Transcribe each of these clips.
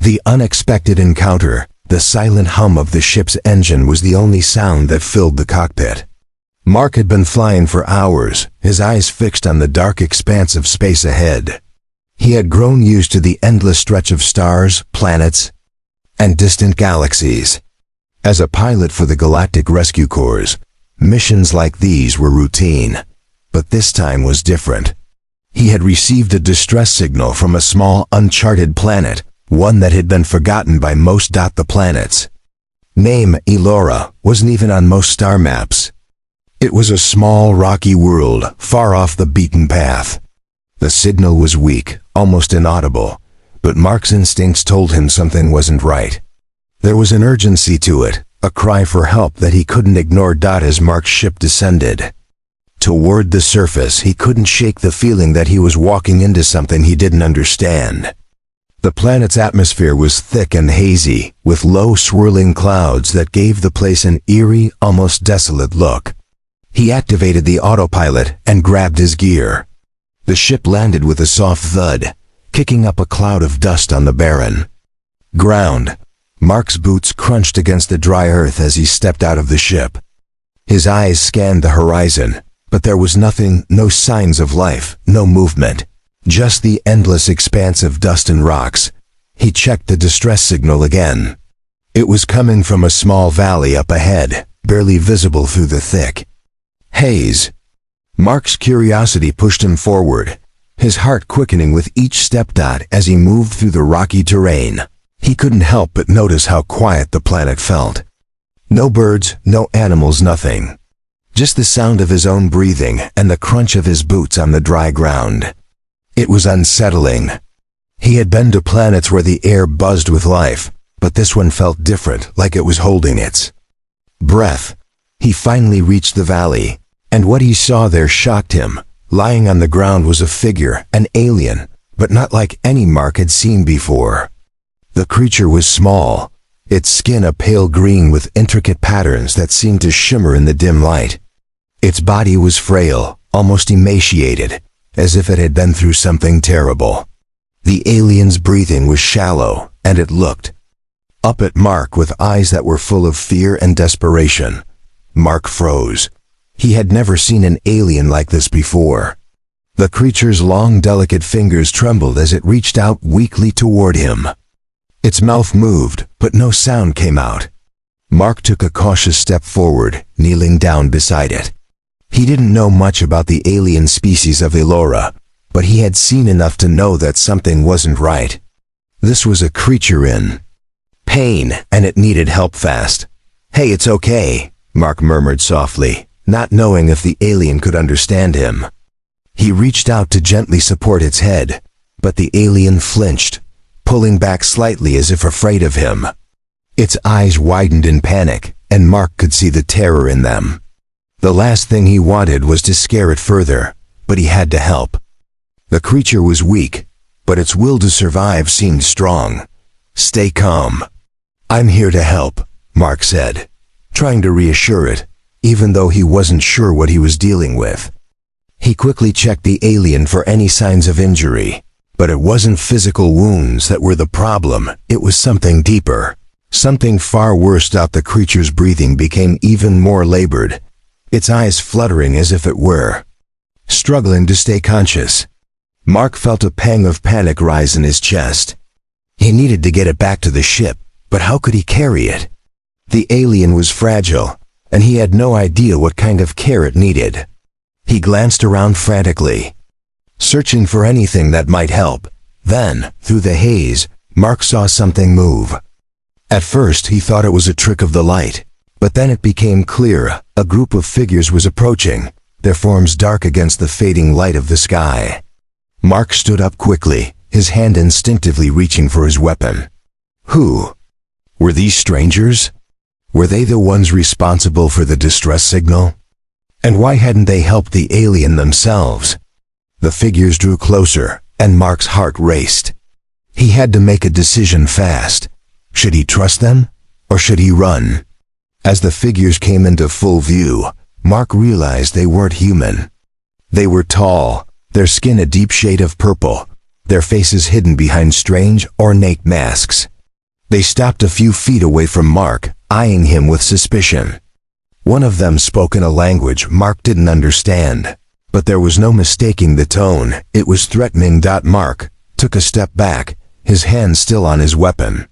The unexpected encounter, the silent hum of the ship's engine, was the only sound that filled the cockpit. Mark had been flying for hours, his eyes fixed on the dark expanse of space ahead. He had grown used to the endless stretch of stars, planets, and distant galaxies. As a pilot for the Galactic Rescue Corps, missions like these were routine. But this time was different. He had received a distress signal from a small, uncharted planet, one that had been forgotten by most. The planet's name, Elora, wasn't even on most star maps. It was a small, rocky world, far off the beaten path. The signal was weak, almost inaudible, but Mark's instincts told him something wasn't right. There was an urgency to it, a cry for help that he couldn't ignore. As Mark's ship descended toward the surface, he couldn't shake the feeling that he was walking into something he didn't understand. The planet's atmosphere was thick and hazy, with low swirling clouds that gave the place an eerie, almost desolate look. He activated the autopilot and grabbed his gear. The ship landed with a soft thud, kicking up a cloud of dust on the barren ground. Mark's boots crunched against the dry earth as he stepped out of the ship. His eyes scanned the horizon, but there was nothing, no signs of life, no movement. Just the endless expanse of dust and rocks. He checked the distress signal again. It was coming from a small valley up ahead, barely visible through the thick haze. Mark's curiosity pushed him forward, his heart quickening with each step. As he moved through the rocky terrain, he couldn't help but notice how quiet the planet felt. No birds, no animals, nothing. Just the sound of his own breathing and the crunch of his boots on the dry ground. It was unsettling. He had been to planets where the air buzzed with life, but this one felt different, like it was holding its breath. He finally reached the valley, and what he saw there shocked him. Lying on the ground was a figure, an alien, but not like any Mark had seen before. The creature was small, its skin a pale green with intricate patterns that seemed to shimmer in the dim light. Its body was frail, almost emaciated, as if it had been through something terrible. The alien's breathing was shallow, and it looked up at Mark with eyes that were full of fear and desperation. Mark froze. He had never seen an alien like this before. The creature's long, delicate fingers trembled as it reached out weakly toward him. Its mouth moved, but no sound came out. Mark took a cautious step forward, kneeling down beside it. He didn't know much about the alien species of Elora, but he had seen enough to know that something wasn't right. This was a creature in pain, and it needed help fast. "Hey, it's okay," Mark murmured softly, not knowing if the alien could understand him. He reached out to gently support its head, but the alien flinched, pulling back slightly as if afraid of him. Its eyes widened in panic, and Mark could see the terror in them. The last thing he wanted was to scare it further, but he had to help. The creature was weak, but its will to survive seemed strong. "Stay calm. I'm here to help," Mark said, trying to reassure it, even though he wasn't sure what he was dealing with. He quickly checked the alien for any signs of injury, but it wasn't physical wounds that were the problem. It was something deeper, something far worse. The creature's breathing became even more labored, its eyes fluttering as if it were struggling to stay conscious. Mark felt a pang of panic rise in his chest. He needed to get it back to the ship, but how could he carry it? The alien was fragile, and he had no idea what kind of care it needed. He glanced around frantically, searching for anything that might help. Then, through the haze, Mark saw something move. At first, he thought it was a trick of the light, but then it became clear. A group of figures was approaching, their forms dark against the fading light of the sky. Mark stood up quickly, his hand instinctively reaching for his weapon. Who were these strangers? Were they the ones responsible for the distress signal? And why hadn't they helped the alien themselves? The figures drew closer, and Mark's heart raced. He had to make a decision fast. Should he trust them, or should he run? As the figures came into full view, Mark realized they weren't human. They were tall, their skin a deep shade of purple, their faces hidden behind strange, ornate masks. They stopped a few feet away from Mark, eyeing him with suspicion. One of them spoke in a language Mark didn't understand, but there was no mistaking the tone. It was threatening. Mark took a step back, his hand still on his weapon.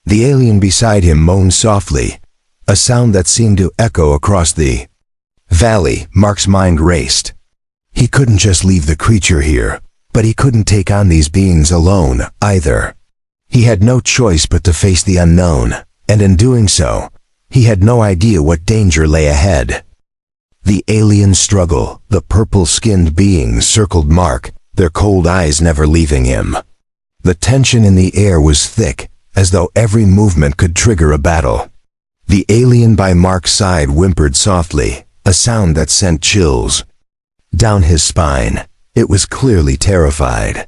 The alien beside him moaned softly, a sound that seemed to echo across the valley. Mark's mind raced. He couldn't just leave the creature here, but he couldn't take on these beings alone, either. He had no choice but to face the unknown, and in doing so, he had no idea what danger lay ahead. The alien struggle, the purple-skinned beings circled Mark, their cold eyes never leaving him. The tension in the air was thick, as though every movement could trigger a battle. The alien by Mark's side whimpered softly, a sound that sent chills down his spine. It was clearly terrified.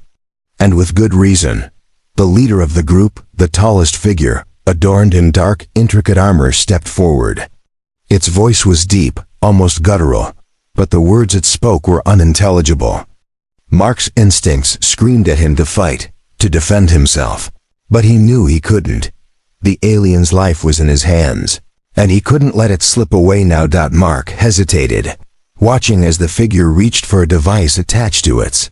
And with good reason. The leader of the group, the tallest figure, adorned in dark, intricate armor, stepped forward. Its voice was deep, almost guttural, but the words it spoke were unintelligible. Mark's instincts screamed at him to fight, to defend himself, but he knew he couldn't. The alien's life was in his hands, and he couldn't let it slip away now. Mark hesitated, watching as the figure reached for a device attached to its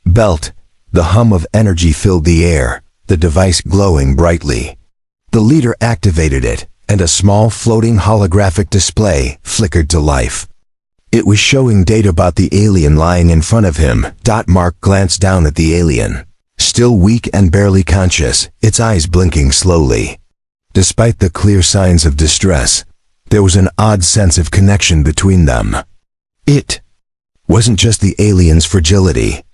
belt. The hum of energy filled the air, the device glowing brightly. The leader activated it, and a small floating holographic display flickered to life. It was showing data about the alien lying in front of him. Mark glanced down at the alien, still weak and barely conscious, its eyes blinking slowly. Despite the clear signs of distress, there was an odd sense of connection between them. It wasn't just the alien's fragility.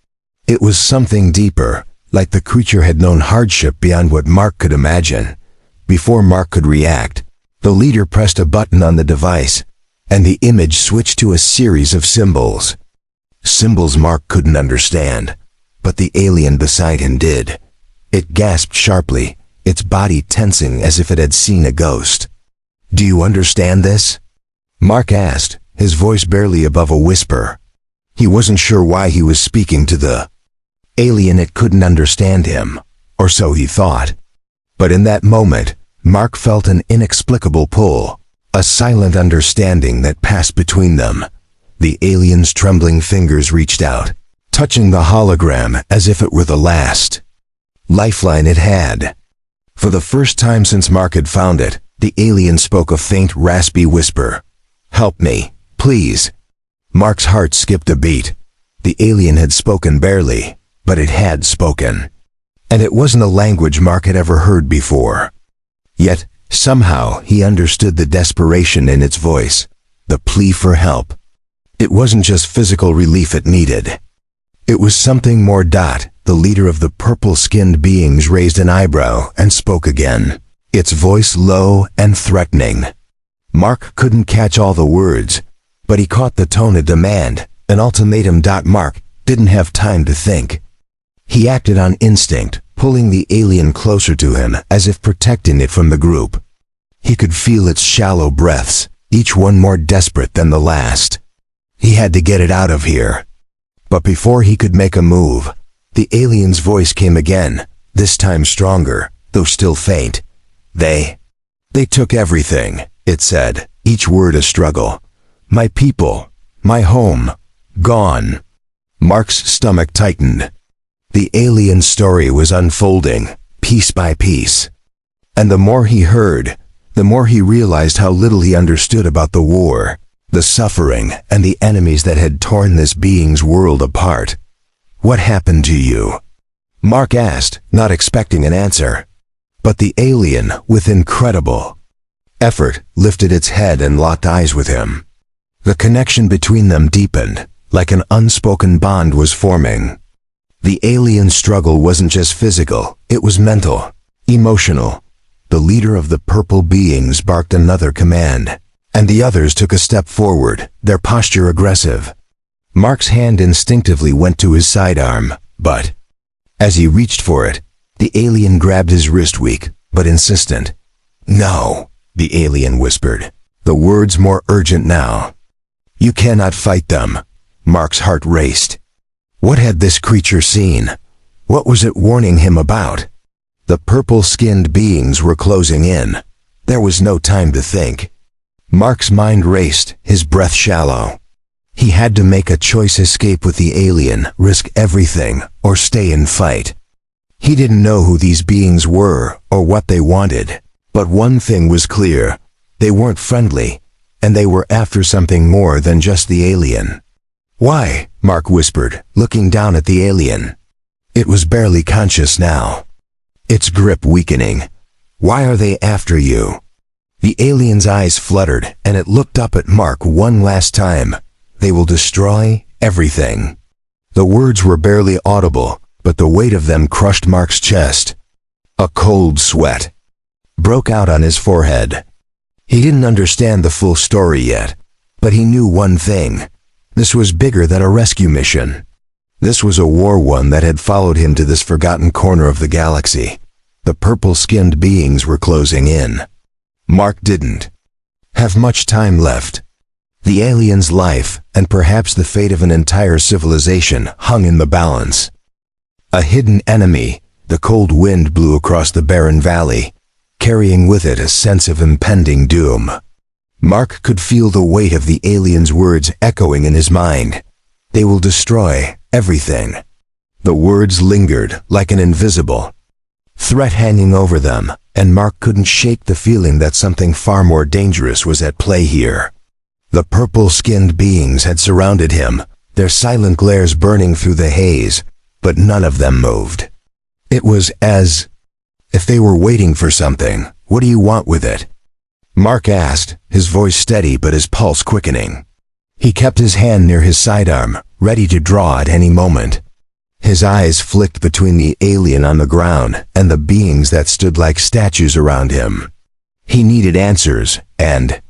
It was something deeper, like the creature had known hardship beyond what Mark could imagine. Before Mark could react, the leader pressed a button on the device, and the image switched to a series of symbols. Symbols Mark couldn't understand, but the alien beside him did. It gasped sharply, its body tensing as if it had seen a ghost. "Do you understand this?" Mark asked, his voice barely above a whisper. He wasn't sure why he was speaking to the alien. It couldn't understand him, or so he thought. But in that moment, Mark felt an inexplicable pull, a silent understanding that passed between them. The alien's trembling fingers reached out, touching the hologram as if it were the last lifeline it had. For the first time since Mark had found it, the alien spoke a faint, raspy whisper. "Help me, please." Mark's heart skipped a beat. The alien had spoken barely, but it had spoken. And it wasn't a language Mark had ever heard before. Yet, somehow, he understood the desperation in its voice, the plea for help. It wasn't just physical relief it needed. It was something more. The leader of the purple-skinned beings raised an eyebrow and spoke again, its voice low and threatening. Mark couldn't catch all the words, but he caught the tone of demand, an ultimatum. Mark didn't have time to think. He acted on instinct, pulling the alien closer to him as if protecting it from the group. He could feel its shallow breaths, each one more desperate than the last. He had to get it out of here. But before he could make a move, the alien's voice came again, this time stronger, though still faint. They took everything, it said, each word a struggle. "My people, my home, gone." Mark's stomach tightened. The alien story was unfolding, piece by piece. And the more he heard, the more he realized how little he understood about the war, the suffering, and the enemies that had torn this being's world apart. "What happened to you?" Mark asked, not expecting an answer. But the alien, with incredible effort, lifted its head and locked eyes with him. The connection between them deepened, like an unspoken bond was forming. The alien struggle wasn't just physical, it was mental, emotional. The leader of the purple beings barked another command, and the others took a step forward, their posture aggressive. Mark's hand instinctively went to his sidearm, but as he reached for it, the alien grabbed his wrist, weak but insistent. "No," the alien whispered, the words more urgent now. "You cannot fight them." Mark's heart raced. What had this creature seen? What was it warning him about? The purple-skinned beings were closing in. There was no time to think. Mark's mind raced, his breath shallow. He had to make a choice: escape with the alien, risk everything, or stay and fight. He didn't know who these beings were or what they wanted, but one thing was clear: they weren't friendly, and they were after something more than just the alien. "Why?" Mark whispered, looking down at the alien. It was barely conscious now, its grip weakening. "Why are they after you?" The alien's eyes fluttered, and it looked up at Mark one last time. "They will destroy everything." The words were barely audible, but the weight of them crushed Mark's chest. A cold sweat broke out on his forehead. He didn't understand the full story yet, but he knew one thing: this was bigger than a rescue mission. This was a war, one that had followed him to this forgotten corner of the galaxy. The purple-skinned beings were closing in. Mark didn't have much time left. The alien's life, and perhaps the fate of an entire civilization, hung in the balance. A hidden enemy. The cold wind blew across the barren valley, carrying with it a sense of impending doom. Mark could feel the weight of the alien's words echoing in his mind. "They will destroy everything." The words lingered like an invisible threat hanging over them, and Mark couldn't shake the feeling that something far more dangerous was at play here. The purple-skinned beings had surrounded him, their silent glares burning through the haze, but none of them moved. It was as if they were waiting for something. "What do you want with it?" Mark asked, his voice steady but his pulse quickening. He kept his hand near his sidearm, ready to draw at any moment. His eyes flicked between the alien on the ground and the beings that stood like statues around him. He needed answers, and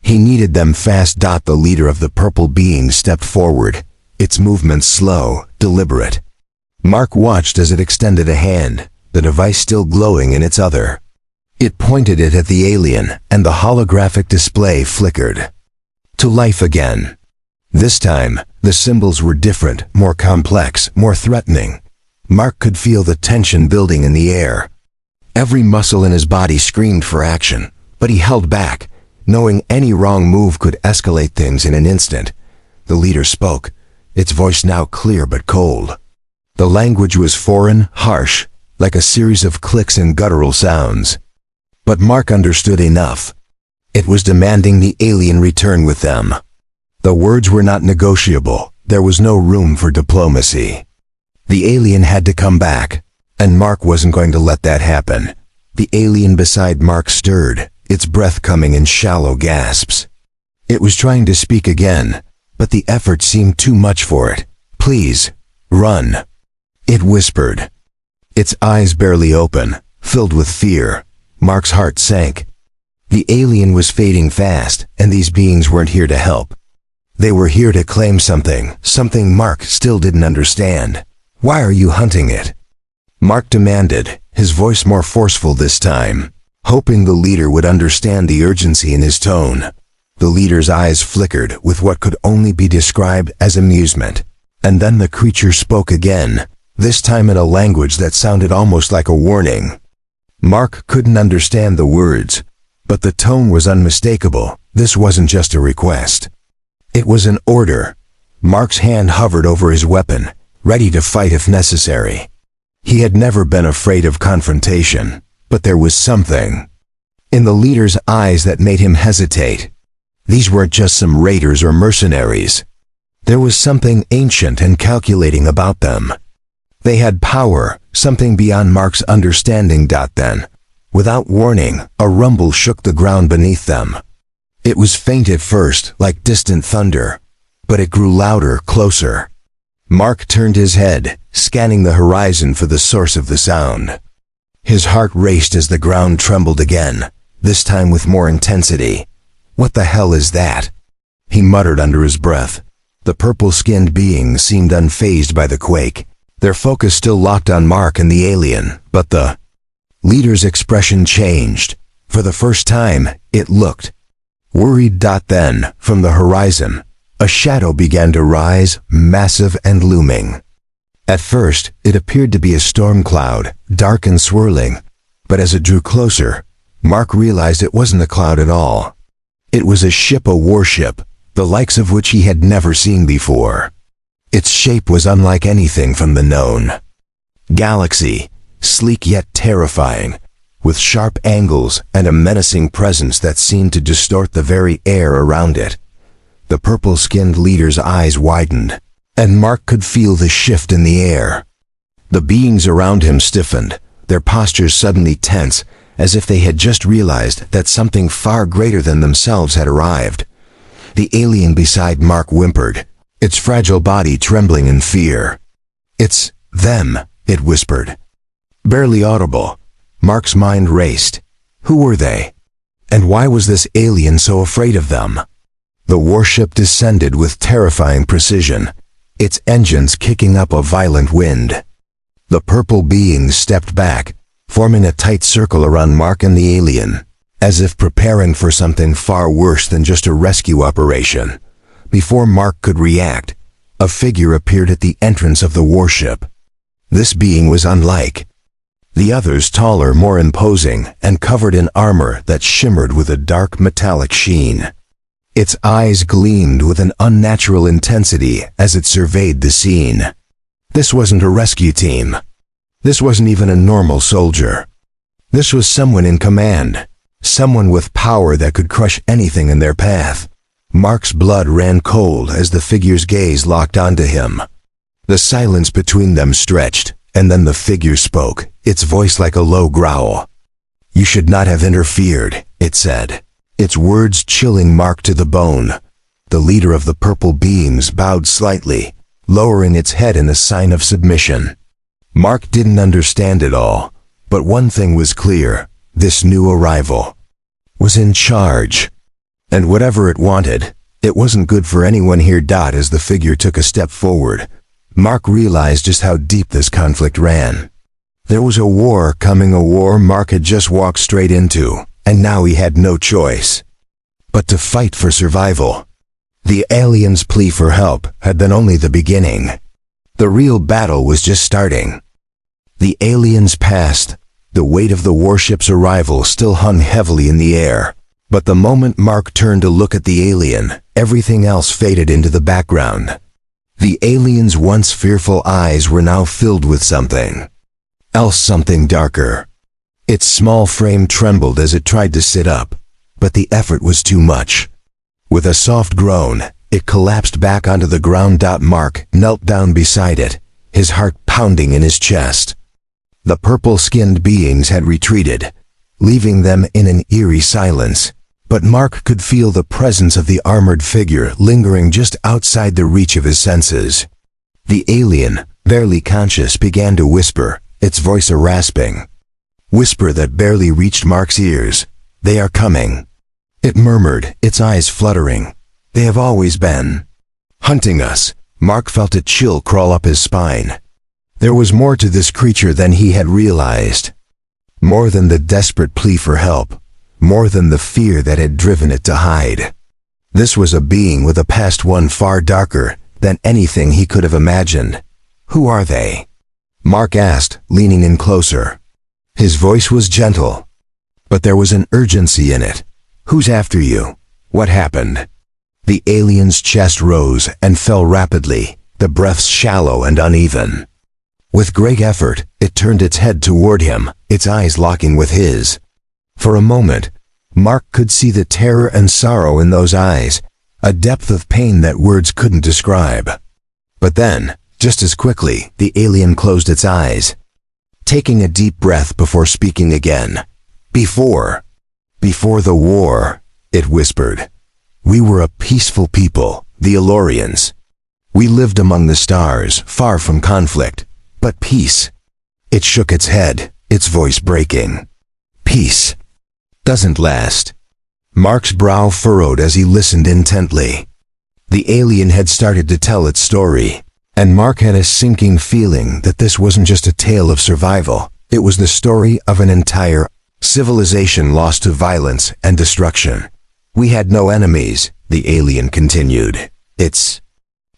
he needed them fast. The leader of the purple beings stepped forward, its movements slow, deliberate. Mark watched as it extended a hand, the device still glowing in its other. It pointed it at the alien, and the holographic display flickered to life again. This time, the symbols were different, more complex, more threatening. Mark could feel the tension building in the air. Every muscle in his body screamed for action, but he held back, knowing any wrong move could escalate things in an instant. The leader spoke, its voice now clear but cold. The language was foreign, harsh, like a series of clicks and guttural sounds. But Mark understood enough. It was demanding the alien return with them. The words were not negotiable. There was no room for diplomacy. The alien had to come back, and Mark wasn't going to let that happen. The alien beside Mark stirred, its breath coming in shallow gasps. It was trying to speak again, but the effort seemed too much for it. "Please, run," it whispered. Its eyes barely open, filled with fear. Mark's heart sank. The alien was fading fast, and these beings weren't here to help. They were here to claim something Mark still didn't understand. "Why are you hunting it?" Mark demanded, his voice more forceful this time, hoping the leader would understand the urgency in his tone. The leader's eyes flickered with what could only be described as amusement. And then the creature spoke again, this time in a language that sounded almost like a warning. Mark couldn't understand the words, but the tone was unmistakable. This wasn't just a request. It was an order. Mark's hand hovered over his weapon, ready to fight if necessary. He had never been afraid of confrontation, but there was something in the leader's eyes that made him hesitate. These weren't just some raiders or mercenaries. There was something ancient and calculating about them. They had power, something beyond Mark's understanding. Then, without warning, a rumble shook the ground beneath them. It was faint at first, like distant thunder, but it grew louder, closer. Mark turned his head, scanning the horizon for the source of the sound. His heart raced as the ground trembled again, this time with more intensity. "What the hell is that?" he muttered under his breath. The purple-skinned beings seemed unfazed by the quake, their focus still locked on Mark and the alien, but the leader's expression changed. For the first time, it looked worried. Then, from the horizon, a shadow began to rise, massive and looming. At first, it appeared to be a storm cloud, dark and swirling, but as it drew closer, Mark realized it wasn't a cloud at all. It was a ship, a warship, the likes of which he had never seen before. Its shape was unlike anything from the known galaxy, sleek yet terrifying, with sharp angles and a menacing presence that seemed to distort the very air around it. The purple-skinned leader's eyes widened, and Mark could feel the shift in the air. The beings around him stiffened, their postures suddenly tense, as if they had just realized that something far greater than themselves had arrived. The alien beside Mark whimpered, its fragile body trembling in fear. "It's them," it whispered. Barely audible, Mark's mind raced. Who were they? And why was this alien so afraid of them? The warship descended with terrifying precision, its engines kicking up a violent wind. The purple beings stepped back, forming a tight circle around Mark and the alien, as if preparing for something far worse than just a rescue operation. Before Mark could react, a figure appeared at the entrance of the warship. This being was unlike the others, taller, more imposing, and covered in armor that shimmered with a dark metallic sheen. Its eyes gleamed with an unnatural intensity as it surveyed the scene. This wasn't a rescue team. This wasn't even a normal soldier. This was someone in command, someone with power that could crush anything in their path. Mark's blood ran cold as the figure's gaze locked onto him. The silence between them stretched, and then the figure spoke, its voice like a low growl. "You should not have interfered," it said, its words chilling Mark to the bone. The leader of the purple beings bowed slightly, lowering its head in a sign of submission. Mark didn't understand it all, but one thing was clear: this new arrival was in charge. And whatever it wanted, it wasn't good for anyone here. As the figure took a step forward, Mark realized just how deep this conflict ran. There was a war coming, a war Mark had just walked straight into, and now he had no choice but to fight for survival. The alien's plea for help had been only the beginning. The real battle was just starting. The aliens passed. The weight of the warship's arrival still hung heavily in the air. But the moment Mark turned to look at the alien, everything else faded into the background. The alien's once fearful eyes were now filled with something else, something darker. Its small frame trembled as it tried to sit up, but the effort was too much. With a soft groan, it collapsed back onto the ground. Mark knelt down beside it, his heart pounding in his chest. The purple-skinned beings had retreated, leaving them in an eerie silence, but Mark could feel the presence of the armored figure lingering just outside the reach of his senses. The alien, barely conscious, began to whisper, its voice a rasping whisper that barely reached Mark's ears. "They are coming," it murmured, its eyes fluttering. "They have always been hunting us." Mark felt a chill crawl up his spine. There was more to this creature than he had realized. More than the desperate plea for help. More than the fear that had driven it to hide. This was a being with a past, one far darker than anything he could have imagined. "Who are they?" Mark asked, leaning in closer. His voice was gentle, but there was an urgency in it. "Who's after you? What happened?" The alien's chest rose and fell rapidly, the breaths shallow and uneven. With great effort, it turned its head toward him, its eyes locking with his. For a moment, Mark could see the terror and sorrow in those eyes, a depth of pain that words couldn't describe. But then, just as quickly, the alien closed its eyes, taking a deep breath before speaking again. Before the war," it whispered, "we were a peaceful people, the Elorians. We lived among the stars, far from conflict, but peace." It shook its head, its voice breaking. "Peace doesn't last." Mark's brow furrowed as he listened intently. The alien had started to tell its story, and Mark had a sinking feeling that this wasn't just a tale of survival. It was the story of an entire civilization lost to violence and destruction. "We had no enemies," the alien continued, its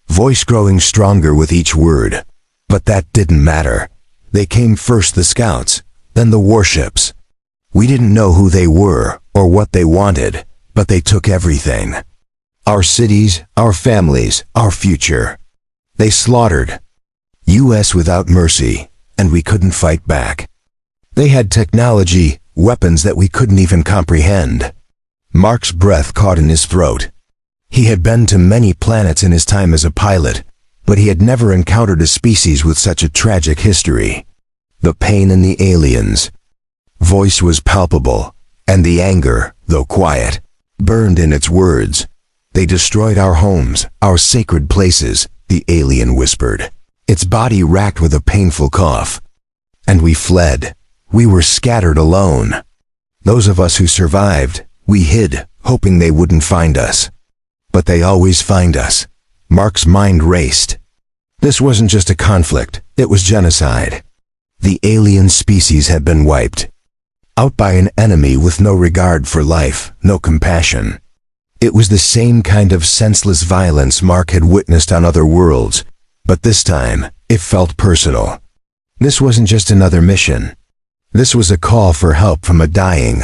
voice growing stronger with each word. But that didn't matter. They came first, the scouts, then the warships. We didn't know who they were or what they wanted, but they took everything. Our cities, our families, our future. They slaughtered. US without mercy, and we couldn't fight back. They had technology, weapons that we couldn't even comprehend. Mark's breath caught in his throat. He had been to many planets in his time as a pilot, but he had never encountered a species with such a tragic history. The pain in the aliens. Voice was palpable, and the anger, though quiet, burned in its words. They destroyed our homes, our sacred places, the alien whispered, its body racked with a painful cough. And we fled. We were scattered alone. Those of us who survived, we hid, hoping they wouldn't find us. But they always find us. Mark's mind raced. This wasn't just a conflict, it was genocide. The alien species had been wiped out by an enemy with no regard for life, no compassion. It was the same kind of senseless violence Mark had witnessed on other worlds, but this time, it felt personal. This wasn't just another mission. This was a call for help from a dying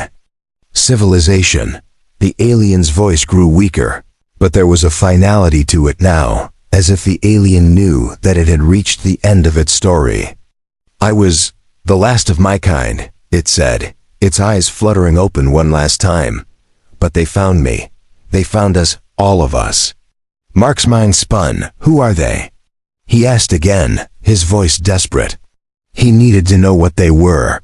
civilization. The alien's voice grew weaker, but there was a finality to it now, as if the alien knew that it had reached the end of its story. I was the last of my kind, it said, its eyes fluttering open one last time. But they found me. They found us, all of us. Mark's mind spun. Who are they? He asked again, his voice desperate. He needed to know what they were.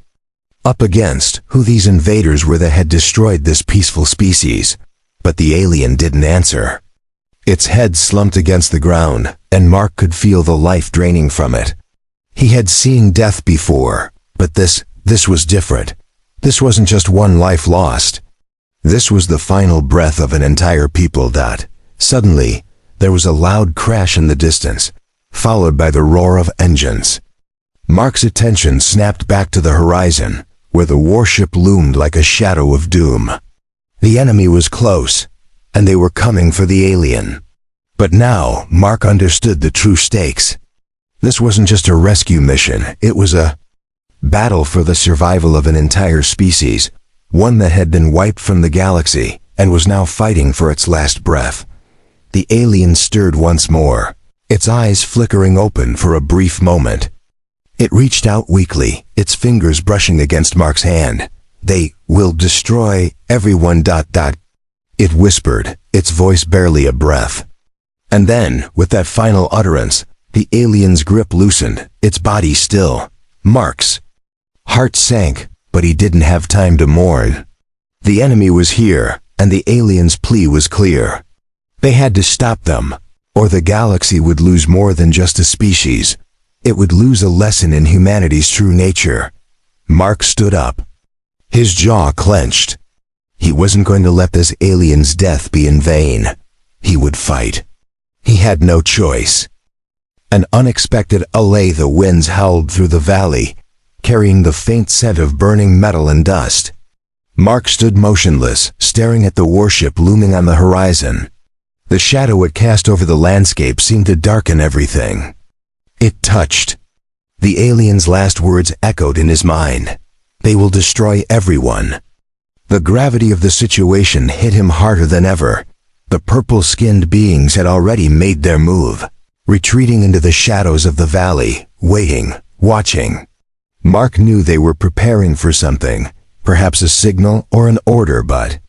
Up against, who these invaders were that had destroyed this peaceful species. But the alien didn't answer. Its head slumped against the ground, and Mark could feel the life draining from it. He had seen death before, but this was different. This wasn't just one life lost. This was the final breath of an entire people. Suddenly, there was a loud crash in the distance, followed by the roar of engines. Mark's attention snapped back to the horizon, where the warship loomed like a shadow of doom. The enemy was close, and they were coming for the alien. But now, Mark understood the true stakes. This wasn't just a rescue mission, it was a battle for the survival of an entire species, one that had been wiped from the galaxy and was now fighting for its last breath. The alien stirred once more, its eyes flickering open for a brief moment. It reached out weakly, its fingers brushing against Mark's hand. They will destroy everyone. It whispered, its voice barely a breath. And then, with that final utterance, the alien's grip loosened, its body still. Mark's heart sank, but he didn't have time to mourn. The enemy was here, and the alien's plea was clear. They had to stop them, or the galaxy would lose more than just a species. It would lose a lesson in humanity's true nature. Mark stood up. His jaw clenched. He wasn't going to let this alien's death be in vain. He would fight. He had no choice. An unexpected allay, the winds howled through the valley, carrying the faint scent of burning metal and dust. Mark stood motionless, staring at the warship looming on the horizon. The shadow it cast over the landscape seemed to darken everything. It touched. The alien's last words echoed in his mind. They will destroy everyone. The gravity of the situation hit him harder than ever. The purple-skinned beings had already made their move, retreating into the shadows of the valley, waiting, watching. Mark knew they were preparing for something, perhaps a signal or an order, but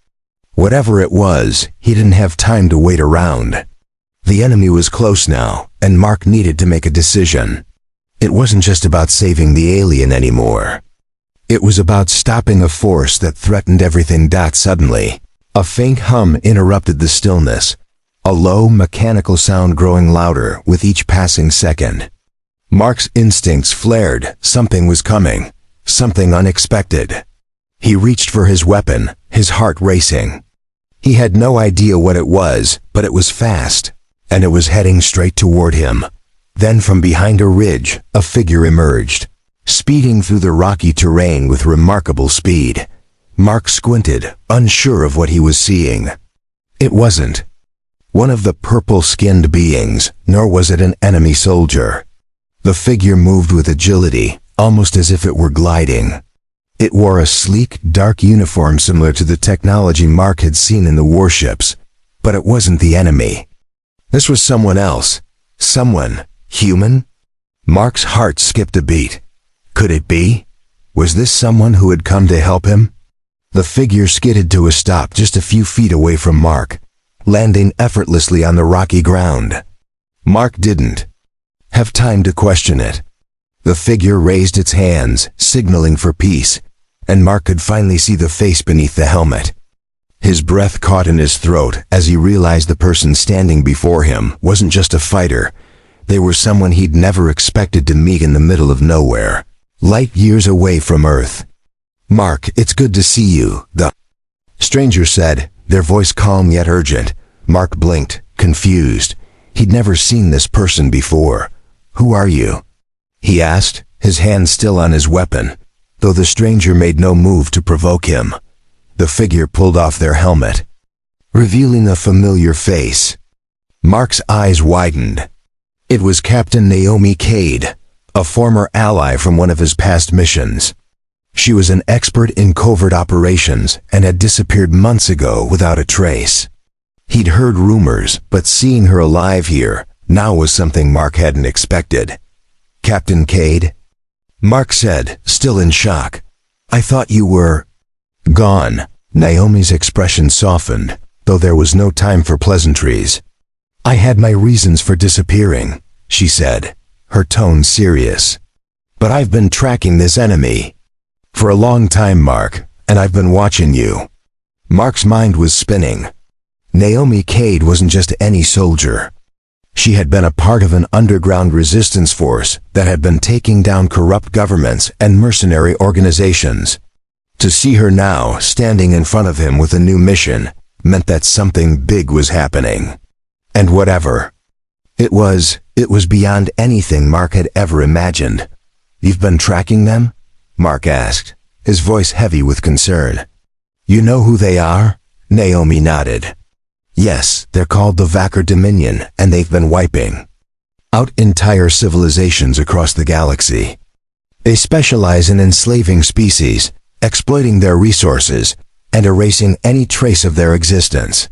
whatever it was, he didn't have time to wait around. The enemy was close now, and Mark needed to make a decision. It wasn't just about saving the alien anymore. It was about stopping a force that threatened everything. Suddenly, a faint hum interrupted the stillness, a low, mechanical sound growing louder with each passing second. Mark's instincts flared. Something was coming, something unexpected. He reached for his weapon, his heart racing. He had no idea what it was, but it was fast, and it was heading straight toward him. Then from behind a ridge, a figure emerged, speeding through the rocky terrain with remarkable speed. Mark squinted, unsure of what he was seeing. It wasn't one of the purple-skinned beings, nor was it an enemy soldier. The figure moved with agility, almost as if it were gliding. It wore a sleek, dark uniform similar to the technology Mark had seen in the warships, but it wasn't the enemy. This was someone else. Someone human? Mark's heart skipped a beat. Could it be? Was this someone who had come to help him? The figure skidded to a stop just a few feet away from Mark, landing effortlessly on the rocky ground. Mark didn't have time to question it. The figure raised its hands, signaling for peace, and Mark could finally see the face beneath the helmet. His breath caught in his throat as he realized the person standing before him wasn't just a fighter. They were someone he'd never expected to meet in the middle of nowhere, light years away from Earth. "Mark, it's good to see you," the stranger said, their voice calm yet urgent. Mark blinked, confused. He'd never seen this person before. "Who are you?" he asked, his hand still on his weapon, though the stranger made no move to provoke him. The figure pulled off their helmet, revealing a familiar face. Mark's eyes widened. It was Captain Naomi Cade, a former ally from one of his past missions. She was an expert in covert operations and had disappeared months ago without a trace. He'd heard rumors, but seeing her alive here now was something Mark hadn't expected. "Captain Cade?" Mark said, still in shock. "I thought you were gone." Naomi's expression softened, though there was no time for pleasantries. "I had my reasons for disappearing," she said, her tone serious. "But I've been tracking this enemy for a long time, Mark, and I've been watching you." Mark's mind was spinning. Naomi Cade wasn't just any soldier. She had been a part of an underground resistance force that had been taking down corrupt governments and mercenary organizations. To see her now standing in front of him with a new mission meant that something big was happening. And whatever it was beyond anything Mark had ever imagined. "You've been tracking them?" Mark asked, his voice heavy with concern. "You know who they are?" Naomi nodded. "Yes, they're called the Vakar Dominion, and they've been wiping out entire civilizations across the galaxy. They specialize in enslaving species, exploiting their resources, and erasing any trace of their existence.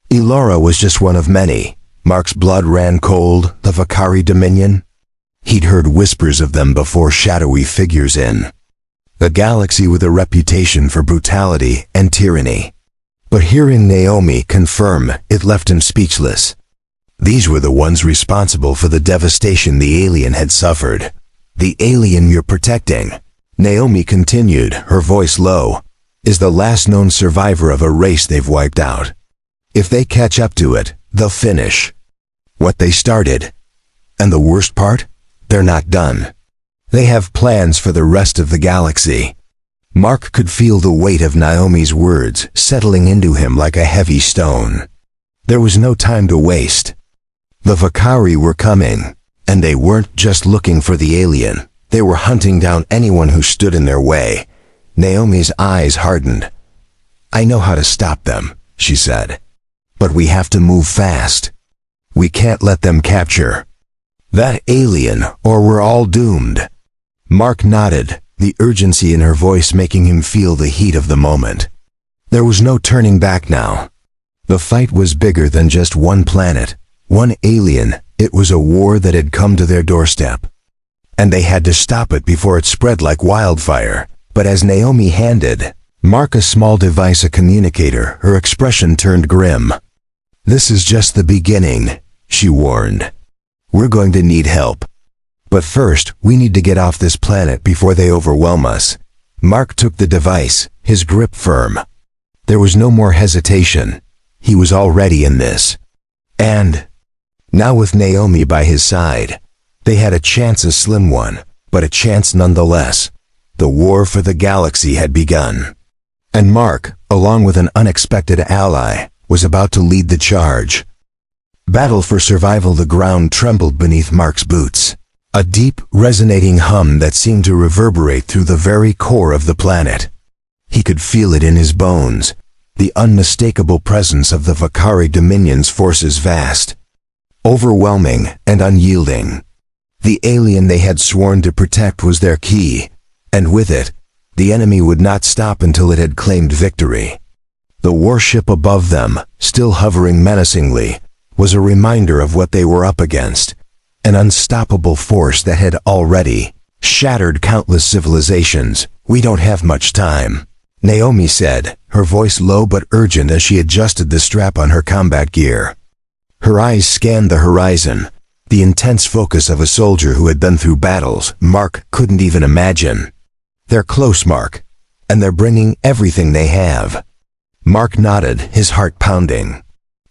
Elora was just one of many." Mark's blood ran cold. The Vakari Dominion? He'd heard whispers of them before shadowy figures in a galaxy with a reputation for brutality and tyranny. But hearing Naomi confirm it left him speechless. These were the ones responsible for the devastation the alien had suffered. "The alien you're protecting," Naomi continued, her voice low, "is the last known survivor of a race they've wiped out. If they catch up to it, they'll finish what they started. And the worst part? They're not done. They have plans for the rest of the galaxy." Mark could feel the weight of Naomi's words settling into him like a heavy stone. There was no time to waste. The Vakari were coming, and they weren't just looking for the alien. They were hunting down anyone who stood in their way. Naomi's eyes hardened. "I know how to stop them," she said. "But we have to move fast. We can't let them capture that alien, or we're all doomed." Mark nodded, the urgency in her voice making him feel the heat of the moment. There was no turning back now. The fight was bigger than just one planet, one alien. It was a war that had come to their doorstep, and they had to stop it before it spread like wildfire. But as Naomi handed Mark a small device, a communicator, her expression turned grim. "This is just the beginning," she warned. "We're going to need help. But first, we need to get off this planet before they overwhelm us." Mark took the device, his grip firm. There was no more hesitation. He was already in this. And now with Naomi by his side, they had a chance, a slim one, but a chance nonetheless. The war for the galaxy had begun. And Mark, along with an unexpected ally, was about to lead the charge. Battle for survival. The ground trembled beneath Mark's boots. A deep, resonating hum that seemed to reverberate through the very core of the planet. He could feel it in his bones, the unmistakable presence of the Vakari Dominion's forces, vast, overwhelming, and unyielding. The alien they had sworn to protect was their key, and with it, the enemy would not stop until it had claimed victory. The warship above them, still hovering menacingly, was a reminder of what they were up against, an unstoppable force that had already shattered countless civilizations. "We don't have much time," Naomi said, her voice low but urgent as she adjusted the strap on her combat gear. Her eyes scanned the horizon, the intense focus of a soldier who had been through battles Mark couldn't even imagine. "They're close, Mark, and they're bringing everything they have." Mark nodded, his heart pounding.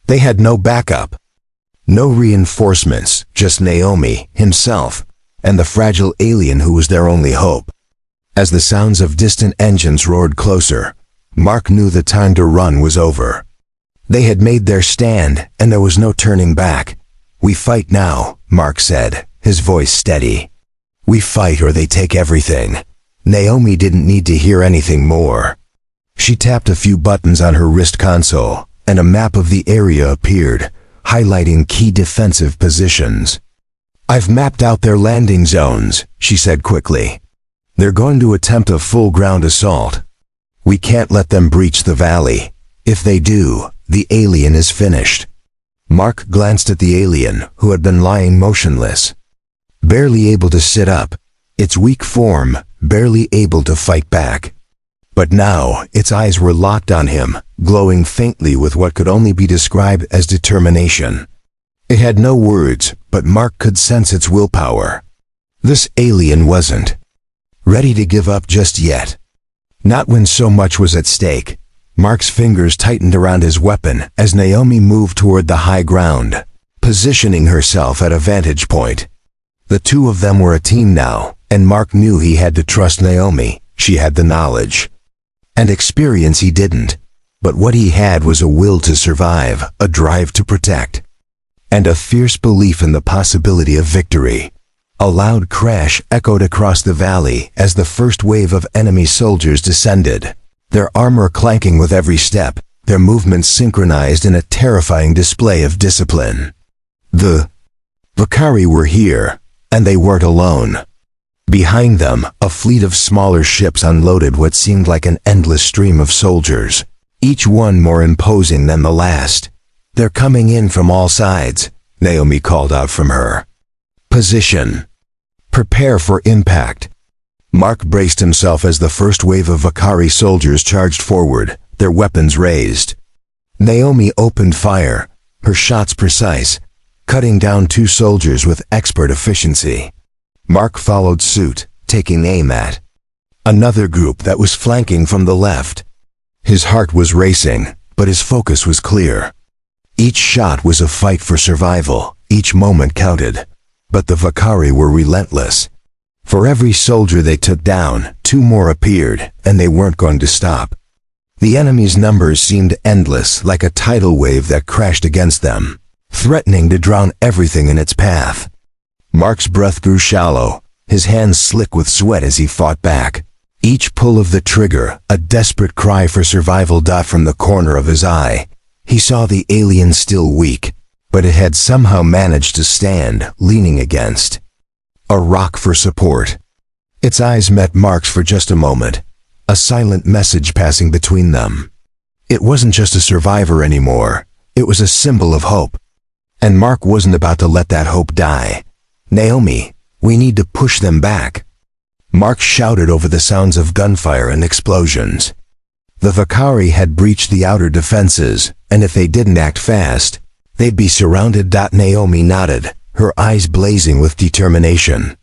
They had no backup, no reinforcements, just Naomi, himself, and the fragile alien who was their only hope. As the sounds of distant engines roared closer, Mark knew the time to run was over. They had made their stand, and there was no turning back. "We fight now," Mark said, his voice steady. "We fight or they take everything." Naomi didn't need to hear anything more. She tapped a few buttons on her wrist console, and a map of the area appeared, highlighting key defensive positions. "I've mapped out their landing zones," she said quickly. "They're going to attempt a full ground assault. We can't let them breach the valley. If they do, the alien is finished." Mark glanced at the alien, who had been lying motionless, barely able to sit up, its weak form barely able to fight back. But now, its eyes were locked on him, glowing faintly with what could only be described as determination. It had no words, but Mark could sense its willpower. This alien wasn't ready to give up just yet. Not when so much was at stake. Mark's fingers tightened around his weapon as Naomi moved toward the high ground, positioning herself at a vantage point. The two of them were a team now, and Mark knew he had to trust Naomi. She had the knowledge and experience he didn't, but what he had was a will to survive, a drive to protect, and a fierce belief in the possibility of victory. A loud crash echoed across the valley as the first wave of enemy soldiers descended, their armor clanking with every step, their movements synchronized in a terrifying display of discipline. The Vakari were here, and they weren't alone. Behind them, a fleet of smaller ships unloaded what seemed like an endless stream of soldiers, each one more imposing than the last. "They're coming in from all sides," Naomi called out from her position. "Prepare for impact." Mark braced himself as the first wave of Vakari soldiers charged forward, their weapons raised. Naomi opened fire, her shots precise, cutting down two soldiers with expert efficiency. Mark followed suit, taking aim at another group that was flanking from the left. His heart was racing, but his focus was clear. Each shot was a fight for survival, each moment counted. But the Vakari were relentless. For every soldier they took down, two more appeared, and they weren't going to stop. The enemy's numbers seemed endless, like a tidal wave that crashed against them, threatening to drown everything in its path. Mark's breath grew shallow, his hands slick with sweat as he fought back. Each pull of the trigger, a desperate cry for survival, from the corner of his eye. He saw the alien still weak, but it had somehow managed to stand, leaning against a rock for support. Its eyes met Mark's for just a moment, a silent message passing between them. It wasn't just a survivor anymore, it was a symbol of hope. And Mark wasn't about to let that hope die. "Naomi, we need to push them back." Mark shouted over the sounds of gunfire and explosions. The Vakari had breached the outer defenses, and if they didn't act fast, they'd be surrounded. Naomi nodded, her eyes blazing with determination.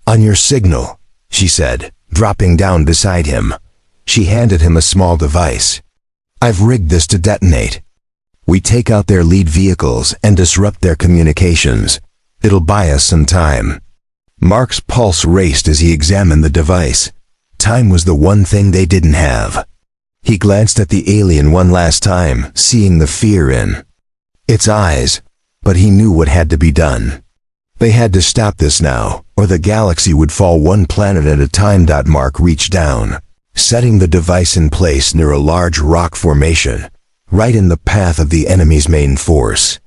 "On your signal," she said, dropping down beside him. She handed him a small device. "I've rigged this to detonate. We take out their lead vehicles and disrupt their communications. It'll buy us some time." Mark's pulse raced as he examined the device. Time was the one thing they didn't have. He glanced at the alien one last time, seeing the fear in its eyes, but he knew what had to be done. They had to stop this now, or the galaxy would fall one planet at a time. Mark reached down, setting the device in place near a large rock formation, right in the path of the enemy's main force.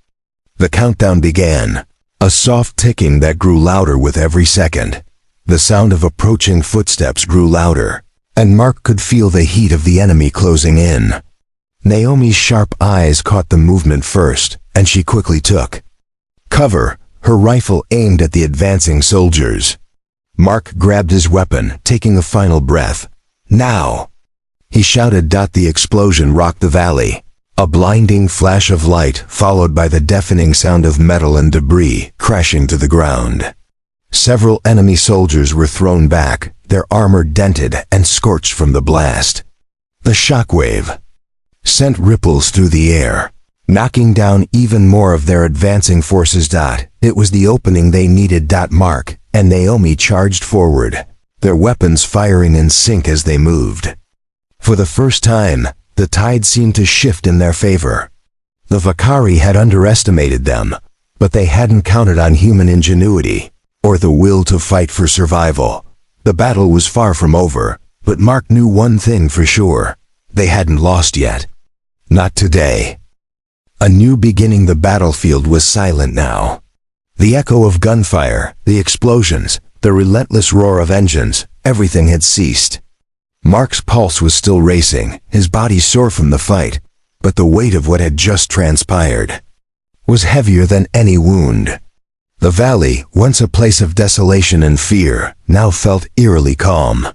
The countdown began. A soft ticking that grew louder with every second. The sound of approaching footsteps grew louder, and Mark could feel the heat of the enemy closing in. Naomi's sharp eyes caught the movement first, and she quickly took cover, her rifle aimed at the advancing soldiers. Mark grabbed his weapon, taking a final breath. "Now!" he shouted. The explosion rocked the valley. A blinding flash of light followed by the deafening sound of metal and debris crashing to the ground. Several enemy soldiers were thrown back, their armor dented and scorched from the blast. The shockwave sent ripples through the air, knocking down even more of their advancing forces. It was the opening they needed. Mark and Naomi charged forward, their weapons firing in sync as they moved. For the first time, the tide seemed to shift in their favor. The Vakari had underestimated them, but they hadn't counted on human ingenuity, or the will to fight for survival. The battle was far from over, but Mark knew one thing for sure: they hadn't lost yet. Not today. A new beginning. The battlefield was silent now. The echo of gunfire, the explosions, the relentless roar of engines, everything had ceased. Mark's pulse was still racing, his body sore from the fight, but the weight of what had just transpired was heavier than any wound. The valley, once a place of desolation and fear, now felt eerily calm.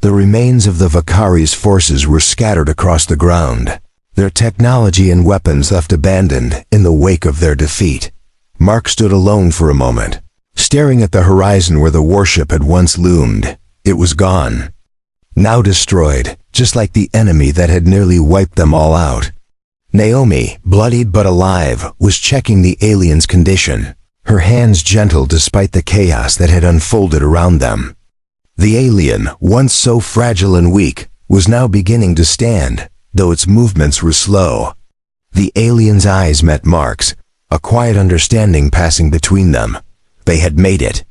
The remains of the Vakari's forces were scattered across the ground, their technology and weapons left abandoned in the wake of their defeat. Mark stood alone for a moment, staring at the horizon where the warship had once loomed. It was gone. Now destroyed, just like the enemy that had nearly wiped them all out. Naomi, bloodied but alive, was checking the alien's condition, her hands gentle despite the chaos that had unfolded around them. The alien, once so fragile and weak, was now beginning to stand, though its movements were slow. The alien's eyes met Mark's, a quiet understanding passing between them. They had made it.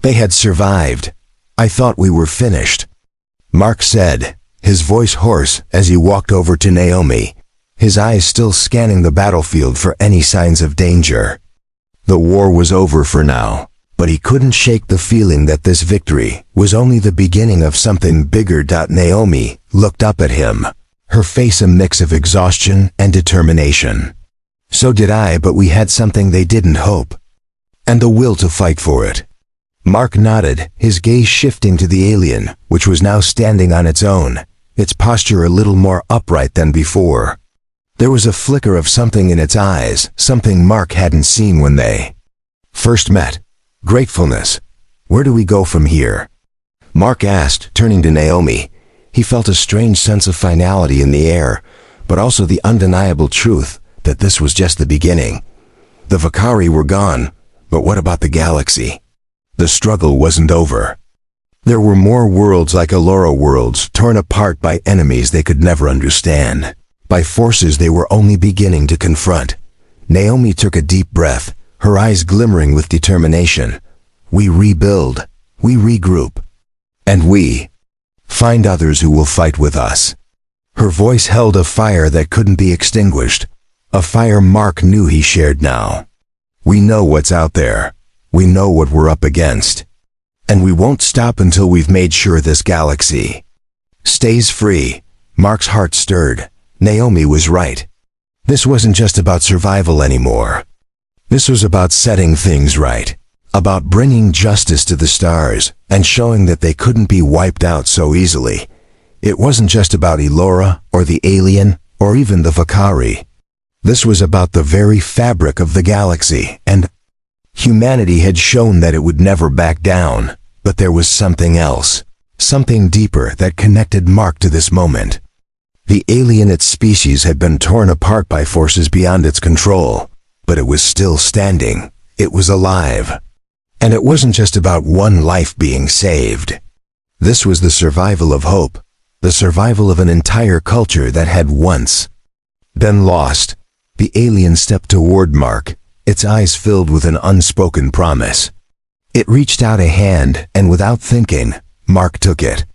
They had survived. "I thought we were finished," Mark said, his voice hoarse as he walked over to Naomi, his eyes still scanning the battlefield for any signs of danger. The war was over for now, but he couldn't shake the feeling that this victory was only the beginning of something bigger. Naomi looked up at him, her face a mix of exhaustion and determination. "So did I, but we had something they didn't hope. And the will to fight for it." Mark nodded, his gaze shifting to the alien, which was now standing on its own, its posture a little more upright than before. There was a flicker of something in its eyes, something Mark hadn't seen when they first met. Gratefulness. "Where do we go from here?" Mark asked, turning to Naomi. He felt a strange sense of finality in the air, but also the undeniable truth that this was just the beginning. The Vakari were gone, but what about the galaxy? The struggle wasn't over. There were more worlds like Allura worlds, torn apart by enemies they could never understand, by forces they were only beginning to confront. Naomi took a deep breath, her eyes glimmering with determination. "We rebuild, we regroup, and we find others who will fight with us." Her voice held a fire that couldn't be extinguished, a fire Mark knew he shared now. "We know what's out there. We know what we're up against. And we won't stop until we've made sure this galaxy stays free." Mark's heart stirred. Naomi was right. This wasn't just about survival anymore. This was about setting things right, about bringing justice to the stars, and showing that they couldn't be wiped out so easily. It wasn't just about Allura, or the alien, or even the Vakari. This was about the very fabric of the galaxy, and humanity had shown that it would never back down. But there was something else, something deeper that connected Mark to this moment. The alien, its species, had been torn apart by forces beyond its control, but it was still standing. It was alive. And it wasn't just about one life being saved. This was the survival of hope, the survival of an entire culture that had once been lost. The alien stepped toward Mark, its eyes filled with an unspoken promise. It reached out a hand, and without thinking, Mark took it.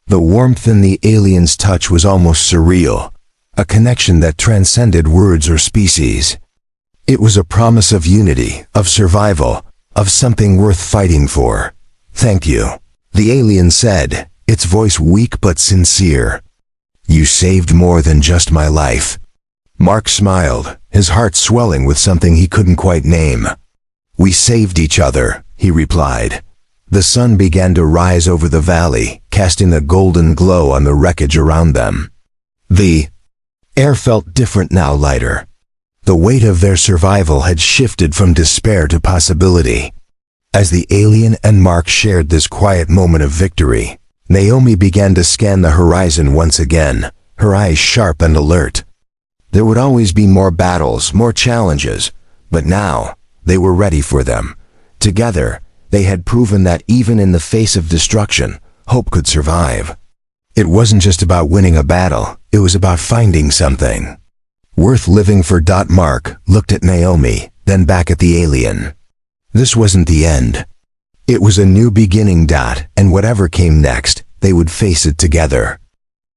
The warmth in the alien's touch was almost surreal, a connection that transcended words or species. It was a promise of unity, of survival, of something worth fighting for. "Thank you," the alien said, its voice weak but sincere. "You saved more than just my life." Mark smiled, his heart swelling with something he couldn't quite name. "We saved each other," he replied. The sun began to rise over the valley, casting a golden glow on the wreckage around them. The air felt different now, lighter. The weight of their survival had shifted from despair to possibility. As the alien and Mark shared this quiet moment of victory, Naomi began to scan the horizon once again, her eyes sharp and alert. There would always be more battles, more challenges, but now they were ready for them. Together, they had proven that even in the face of destruction, hope could survive. It wasn't just about winning a battle, it was about finding something worth living for. Mark looked at Naomi, then back at the alien. This wasn't the end. It was a new beginning. And whatever came next, they would face it together.